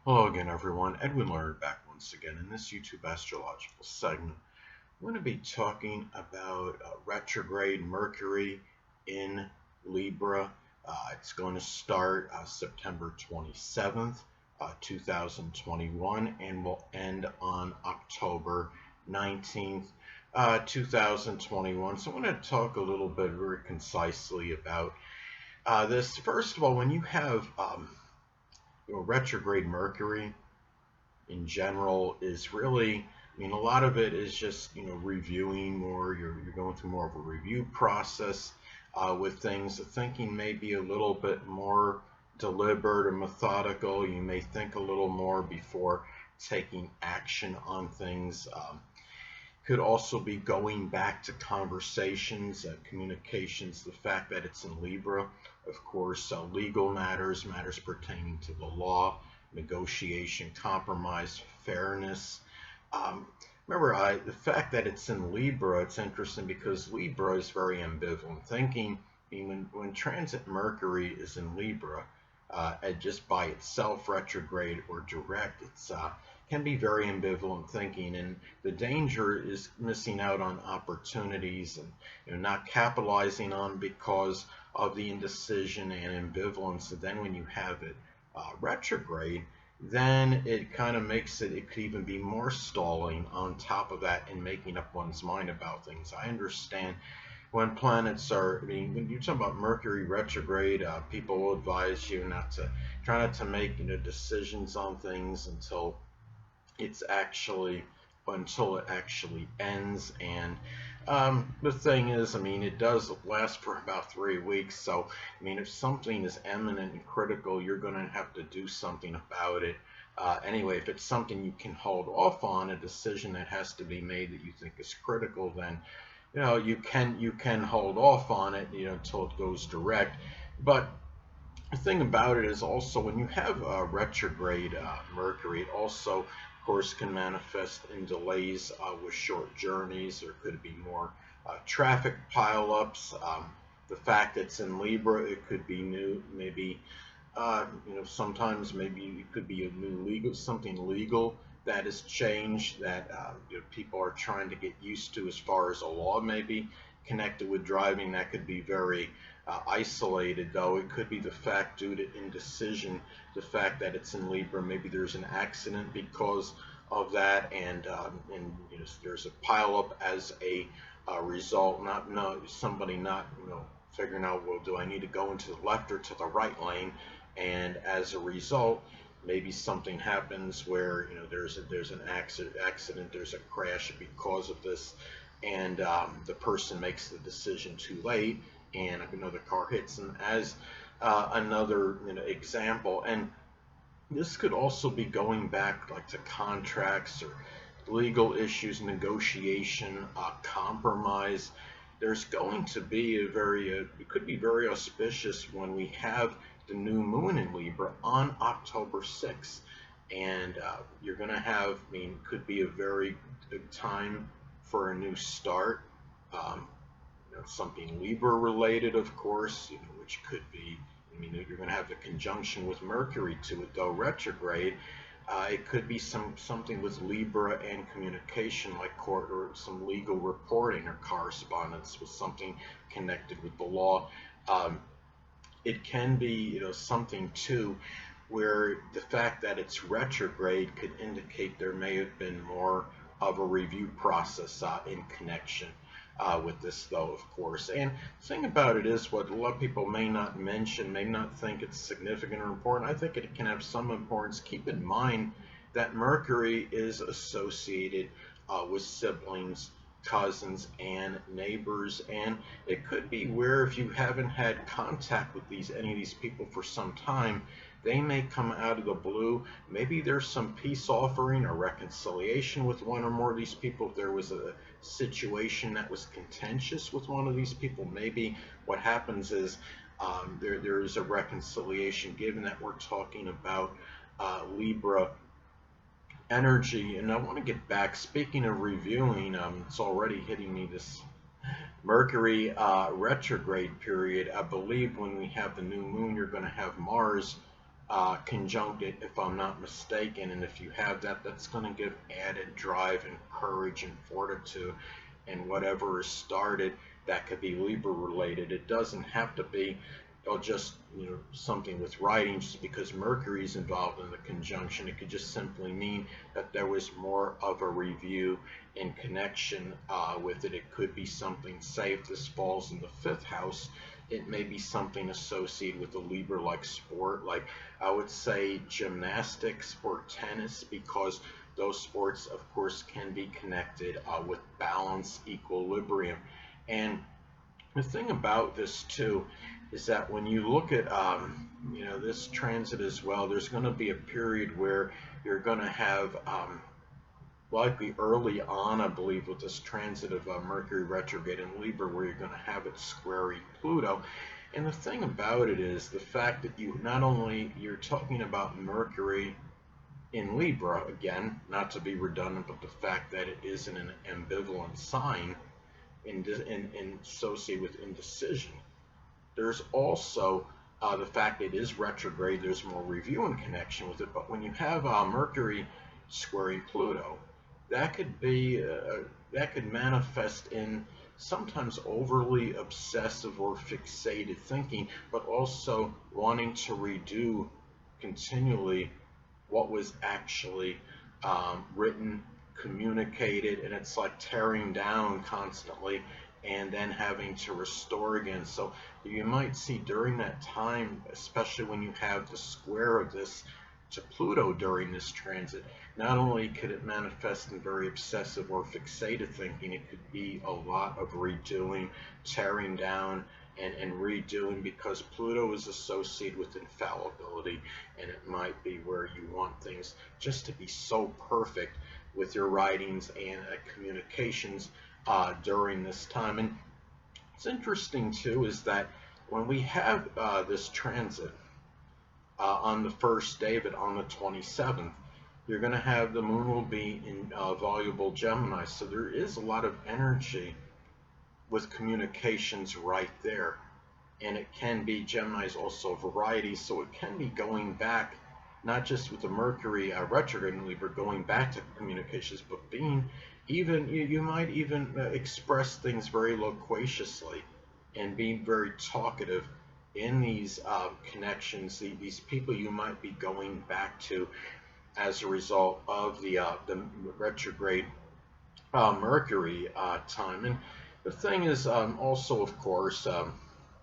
Hello again, everyone. Edwin Leonard back once again in this YouTube astrological segment. I'm going to be talking about retrograde Mercury in Libra. It's going to start September 27th, 2021, and will end on October 19th, 2021. So I'm going to talk a little bit very concisely about this. First of all, when you have retrograde Mercury in general is really, a lot of it is just, reviewing more. You're going through more of a review process with things. The thinking may be a little bit more deliberate or methodical. You may think a little more before taking action on things. Could also be going back to conversations, communications. The fact that it's in Libra, of course, legal matters, matters pertaining to the law, negotiation, compromise, fairness. Remember, the fact that it's in Libra, it's interesting because Libra is very ambivalent thinking. When transit Mercury is in Libra, and just by itself, retrograde or direct, it's can be very ambivalent thinking, and the danger is missing out on opportunities and not capitalizing on because of the indecision and ambivalence. And then when you have it retrograde, then it kind of makes it could even be more stalling on top of that and making up one's mind about things. I understand when planets are, when you talk about Mercury retrograde, people will advise you try not to make decisions on things until it actually ends. And the thing is, it does last for about 3 weeks. So, if something is eminent and critical, you're going to have to do something about it. Anyway, if it's something you can hold off on, a decision that has to be made that you think is critical, then you can hold off on it until it goes direct. But the thing about it is also when you have retrograde Mercury, it also, of course, can manifest in delays with short journeys. There could be more traffic pileups. The fact that it's in Libra, it could be new, maybe sometimes maybe it could be something legal that has changed that people are trying to get used to as far as a law maybe connected with driving. That could be very isolated, though. It could be the fact due to indecision, the fact that it's in Libra, maybe there's an accident because of that, and there's a pileup as a result. Somebody not figuring out, well, do I need to go into the left or to the right lane? And as a result, maybe something happens where there's an accident, there's a crash because of this, and the person makes the decision too late, and another car hits them as another example. And this could also be going back like to contracts or legal issues, negotiation, compromise. There's going to be it could be very auspicious when we have the new moon in Libra on October 6th. And you're going to have, could be a very good time for a new start. Something Libra related, of course, which could be, you're going to have the conjunction with Mercury to it, though retrograde. It could be something with Libra and communication, like court or some legal reporting or correspondence with something connected with the law. It can be, something too, where the fact that it's retrograde could indicate there may have been more of a review process in connection with this, though, of course. And the thing about it is, what a lot of people may not mention, may not think it's significant or important. I think it can have some importance. Keep in mind that Mercury is associated with siblings, cousins, and neighbors, and it could be where if you haven't had contact with any of these people for some time, they may come out of the blue. Maybe there's some peace offering or reconciliation with one or more of these people. If there was a situation that was contentious with one of these people, maybe what happens is there is a reconciliation, given that we're talking about Libra energy. And I want to get back, speaking of reviewing, it's already hitting me, this Mercury retrograde period. I believe when we have the new moon, you're going to have Mars conjunct it, if I'm not mistaken. And if you have that, that's going to give added drive and courage and fortitude. And whatever is started, that could be Libra related. It doesn't have to be just something with writing. Just because Mercury is involved in the conjunction, it could just simply mean that there was more of a review and connection with it. It could be something, say if this falls in the fifth house, it may be something associated with a Libra like sport, like I would say gymnastics or tennis, because those sports of course can be connected with balance, equilibrium. And the thing about this too is that when you look at this transit as well, there's going to be a period where you're going to have likely early on, I believe, with this transit of Mercury retrograde in Libra, where you're going to have it squaring Pluto. And the thing about it is the fact that you're talking about Mercury in Libra, again, not to be redundant, but the fact that it is in an ambivalent sign and associated with indecision. There's also the fact that it is retrograde. There's more review and connection with it. But when you have Mercury squaring Pluto, that could manifest in sometimes overly obsessive or fixated thinking, but also wanting to redo continually what was actually written, communicated, and it's like tearing down constantly and then having to restore again. So you might see during that time, especially when you have the square of this to Pluto during this transit, not only could it manifest in very obsessive or fixated thinking, it could be a lot of redoing, tearing down, and redoing, because Pluto is associated with infallibility, and it might be where you want things just to be so perfect with your writings and communications during this time. And what's interesting too is that when we have this transit on the first day of it, on the 27th, you're going to have the moon will be in voluble Gemini. So there is a lot of energy with communications right there. And it can be, Gemini is also a variety, so it can be going back, not just with the Mercury retrograde in Libra, going back to communications, but being even, you might even express things very loquaciously and being very talkative in these connections. These people you might be going back to as a result of the retrograde Mercury time. And the thing is also, of course,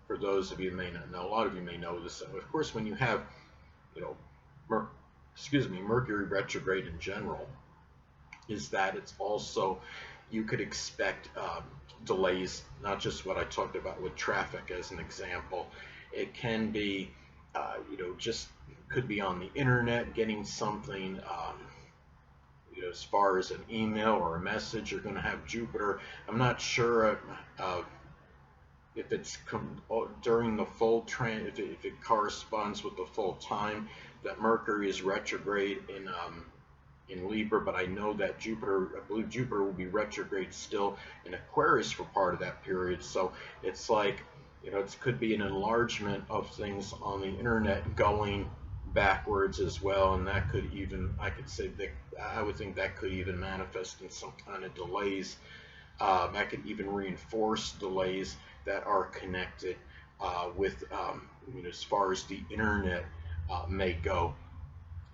for those of you who may not know, a lot of you may know this, of course, when you have, Mercury retrograde in general, is that it's also, you could expect delays, not just what I talked about with traffic as an example. It can be, just could be on the internet, getting something, as far as an email or a message. You're going to have Jupiter. I'm not sure if it's during the full if it corresponds with the full time that Mercury is retrograde in Libra, but I know that I believe Jupiter will be retrograde still in Aquarius for part of that period. So it's like, it could be an enlargement of things on the internet going backwards as well, and that could even, I would think that could even manifest in some kind of delays. That could even reinforce delays that are connected with, as far as the internet may go.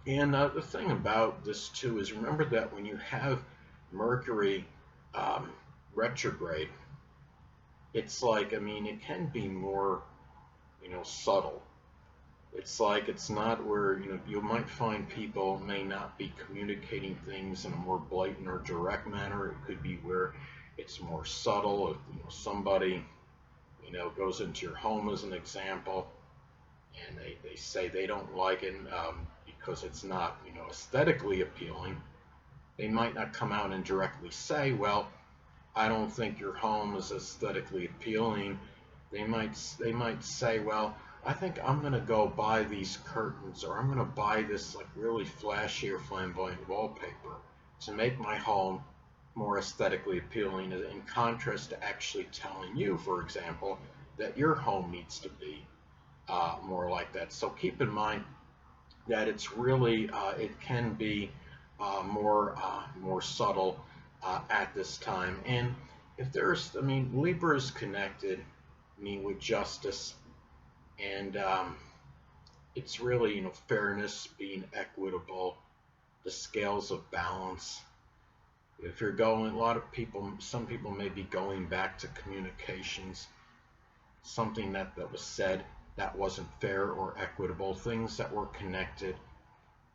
And the thing about this too is, remember that when you have Mercury retrograde, it's like, it can be more, subtle. It's like, it's not where, you might find people may not be communicating things in a more blatant or direct manner. It could be where it's more subtle. If, somebody, goes into your home as an example, and they say they don't like it because it's not, aesthetically appealing. They might not come out and directly say, well, I don't think your home is aesthetically appealing. They might say, well, I think I'm going to go buy these curtains, or I'm going to buy this like really flashy or flamboyant wallpaper to make my home more aesthetically appealing, in contrast to actually telling you, for example, that your home needs to be more like that. So keep in mind, that it's really it can be more subtle at this time. And if there's, I mean, Libra is connected, I mean, with justice, and it's really, you know, fairness, being equitable, the scales of balance. If you're going, a lot of people, some people may be going back to communications, something that was said that wasn't fair or equitable, things that were connected,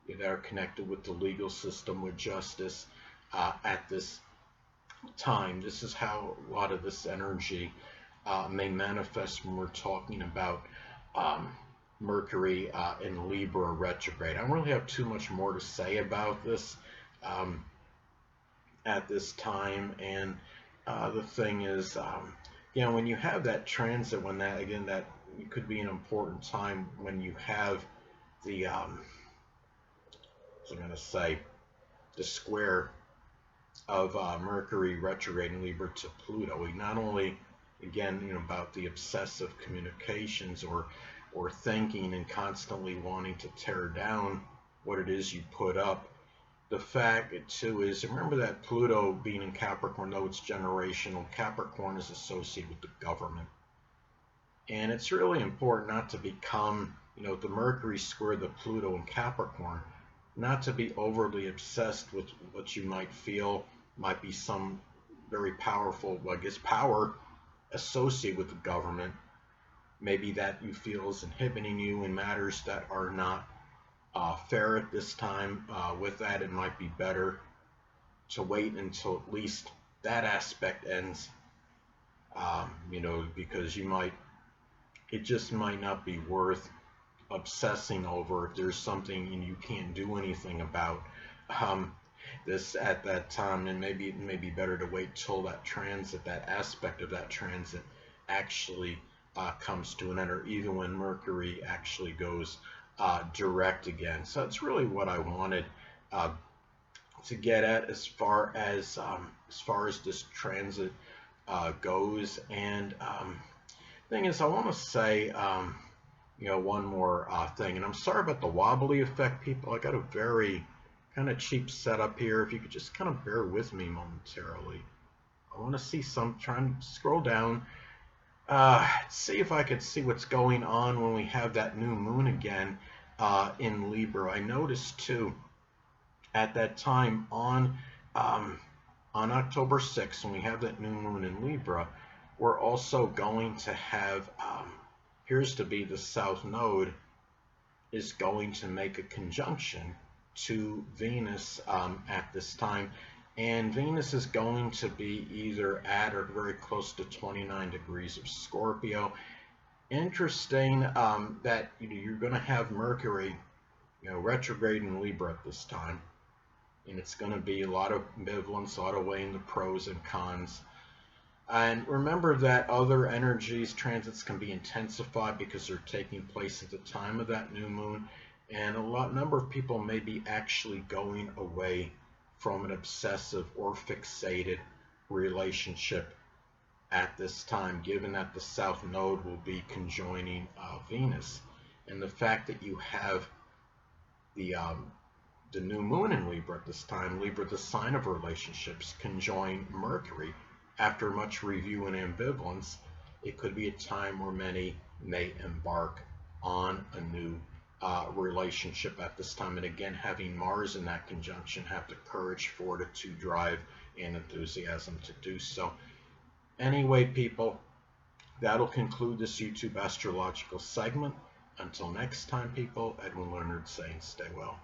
that are connected with the legal system, with justice at this time. This is how a lot of this energy may manifest when we're talking about um, Mercury in Libra retrograde. I don't really have too much more to say about this um, at this time. And the thing is, you know, when you have that transit, when that, again, that could be an important time when you have the, what I'm going to say, the square of Mercury retrograde in Libra to Pluto. We not only, again, you know, about the obsessive communications or thinking and constantly wanting to tear down what it is you put up. The fact too is, remember that Pluto being in Capricorn, though it's generational, Capricorn is associated with the government. And it's really important not to become, you know, the Mercury square the Pluto in Capricorn, not to be overly obsessed with what you might feel might be some very powerful, well, I guess, power associated with the government. Maybe that you feel is inhibiting you in matters that are not fair at this time. With that, it might be better to wait until at least that aspect ends, you know, because it just might not be worth obsessing over if there's something and you can't do anything about this at that time. And maybe it may be better to wait till that transit, that aspect of that transit actually comes to an end, or even when Mercury actually goes direct again. So that's really what I wanted to get at as far as this transit goes. And thing is, I want to say you know, one more thing, and I'm sorry about the wobbly effect, people. I got a very kind of cheap setup here. If you could just kind of bear with me momentarily. I want to see try and scroll down, see if I could see what's going on when we have that new moon again in Libra. I noticed too at that time on October 6th, when we have that new moon in Libra, we're also going to have, appears to be the South Node is going to make a conjunction to Venus at this time. And Venus is going to be either at or very close to 29 degrees of Scorpio. Interesting that you're going to have Mercury, you know, retrograde in Libra at this time. And it's going to be a lot of ambivalence, a lot of weighing the pros and cons. And remember that other energies, transits can be intensified because they're taking place at the time of that new moon. And number of people may be actually going away from an obsessive or fixated relationship at this time, given that the South Node will be conjoining Venus. And the fact that you have the new moon in Libra at this time, Libra, the sign of relationships, conjoin Mercury. After much review and ambivalence, it could be a time where many may embark on a new relationship at this time. And again, having Mars in that conjunction, have the courage, fortitude, drive, and enthusiasm to do so. Anyway, people, that'll conclude this YouTube astrological segment. Until next time, people, Edwin Leonard saying stay well.